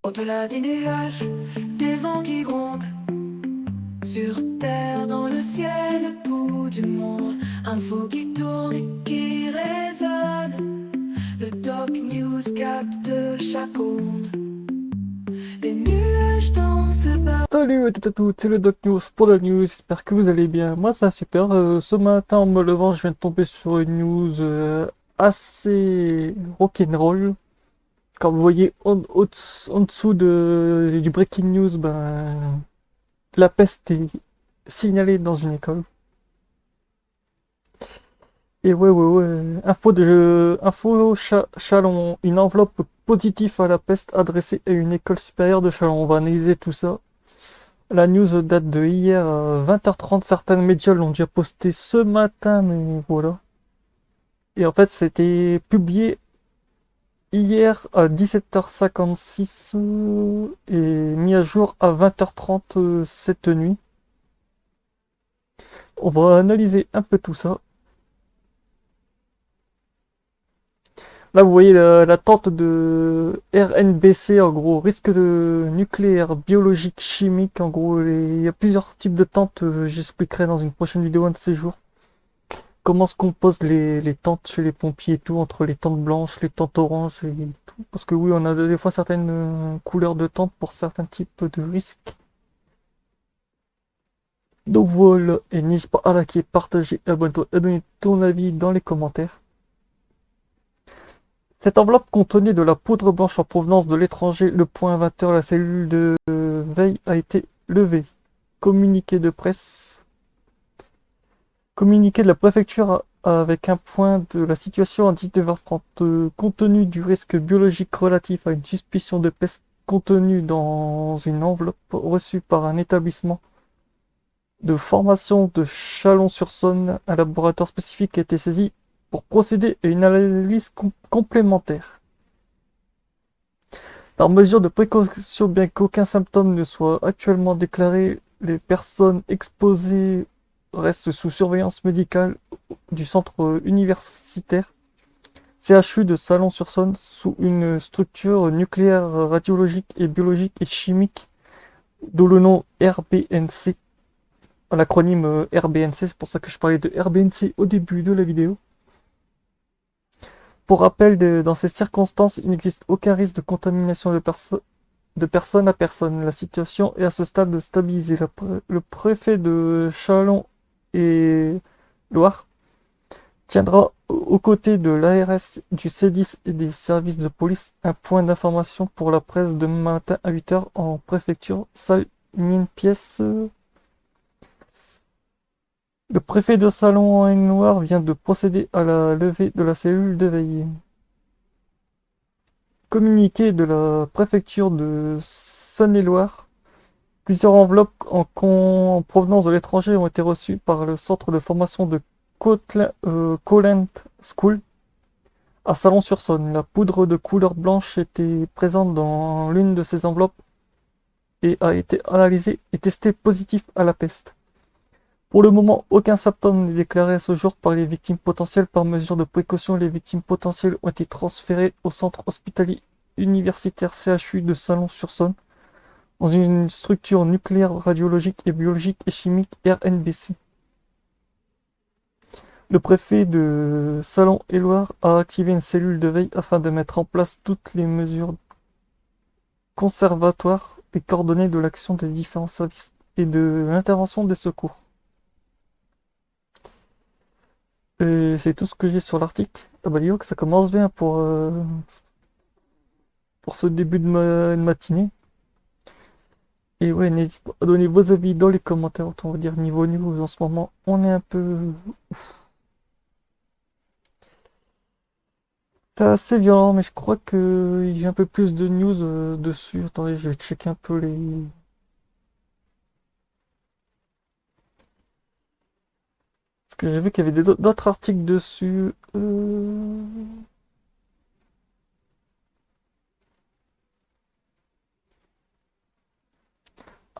Au-delà des nuages, des vents qui grondent, sur terre, dans le ciel, le bout du monde, info qui tourne et qui résonne. Le Doc News capte chaque onde. Les nuages dansent le bas. Salut à toutes et à toutes, c'est le Doc News pour la news, j'espère que vous allez bien. Moi ça va super, ce matin en me levant je viens de tomber sur une news assez rock'n'roll. Comme vous voyez en dessous du breaking news, la peste est signalée dans une école. Et ouais, Chalon, une enveloppe positive à la peste adressée à une école supérieure de Chalon. On va analyser tout ça. La news date de hier à 20h30. Certains médias l'ont déjà posté ce matin, mais voilà. Et en fait, c'était publié hier à 17h56 et mis à jour à 20h30 cette nuit. On va analyser un peu tout ça. Là, vous voyez la tente de RNBC, en gros, risque de nucléaire, biologique, chimique. En gros, il y a plusieurs types de tentes. J'expliquerai dans une prochaine vidéo un de ces jours. Comment se composent les tentes chez les pompiers et tout, entre les tentes blanches, les tentes oranges et tout. Parce que oui, on a des fois certaines couleurs de tentes pour certains types de risques. Donc voilà, et n'hésite pas à liker, partager, abonne-toi et donner ton avis dans les commentaires. Cette enveloppe contenait de la poudre blanche en provenance de l'étranger. Le point 20h, la cellule de veille a été levée. Communiqué de presse. Communiqué de la préfecture avec un point de la situation à 19h30. Compte tenu du risque biologique relatif à une suspicion de peste contenue dans une enveloppe reçue par un établissement de formation de Chalon-sur-Saône, un laboratoire spécifique a été saisi pour procéder à une analyse complémentaire. Par mesure de précaution, bien qu'aucun symptôme ne soit actuellement déclaré, les personnes exposées restent sous surveillance médicale du centre universitaire CHU de Chalon-sur-Saône sous une structure nucléaire, radiologique et biologique et chimique, d'où le nom RBNC. L'acronyme RBNC, c'est pour ça que je parlais de RBNC au début de la vidéo. Pour rappel, dans ces circonstances, il n'existe aucun risque de contamination de personne à personne. La situation est à ce stade stabilisée. Le préfet de Chalon et Loire tiendra aux côtés de l'ARS, du C10 et des services de police un point d'information pour la presse demain matin à 8h en préfecture, salle une pièce. Le préfet de Salon-en-Loire vient de procéder à la levée de la cellule de veille. Communiqué de la préfecture de Saône-et-Loire. Plusieurs enveloppes en provenance de l'étranger ont été reçues par le centre de formation de Collent School à Salon-sur-Saône. La poudre de couleur blanche était présente dans l'une de ces enveloppes et a été analysée et testée positive à la peste. Pour le moment, aucun symptôme n'est déclaré à ce jour par les victimes potentielles. Par mesure de précaution, les victimes potentielles ont été transférées au centre hospitalier universitaire CHU de Chalon-sur-Saône dans une structure nucléaire, radiologique et biologique et chimique RNBC. Le préfet de Salon-et-Loire a activé une cellule de veille afin de mettre en place toutes les mesures conservatoires et coordonnées de l'action des différents services et de l'intervention des secours. Et c'est tout ce que j'ai sur l'article. Ah bah dis donc, ça commence bien pour ce début de matinée. Et ouais, n'hésitez pas à donner vos avis dans les commentaires, autant on va dire niveau news en ce moment. On est un peu... C'est assez violent, mais je crois que j'ai un peu plus de news dessus. Attendez, je vais checker un peu les... Parce que j'ai vu qu'il y avait d'autres articles dessus.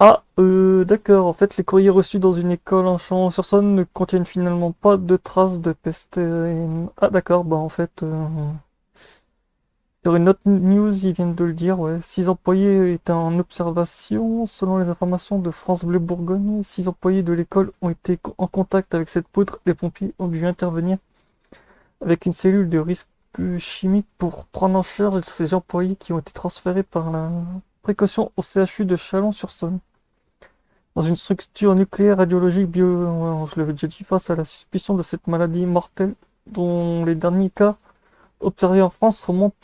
Ah, d'accord. En fait, les courriers reçus dans une école en Chalon-sur-Saône ne contiennent finalement pas de traces de peste. Ah, d'accord. Bah, en fait, Sur une autre news, ils viennent de le dire, ouais. 6 employés étaient en observation. Selon les informations de France Bleu Bourgogne, 6 employés de l'école ont été en contact avec cette poudre. Les pompiers ont dû intervenir avec une cellule de risque chimique pour prendre en charge ces employés qui ont été transférés par la précaution au CHU de Chalon-sur-Saône. Dans une structure nucléaire radiologique bio, je l'avais déjà dit, face à la suspicion de cette maladie mortelle dont les derniers cas observés en France remontent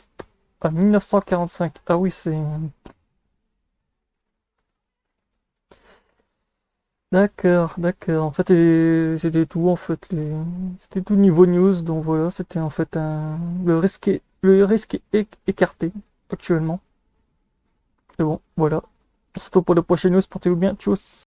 à 1945. Ah oui, c'est... D'accord, d'accord. En fait, c'était tout, en fait. C'était tout niveau news. Donc voilà, c'était en fait un... Le risque est écarté actuellement. C'est bon, voilà. C'est tout pour la prochaine news. Portez-vous bien. Tchuss.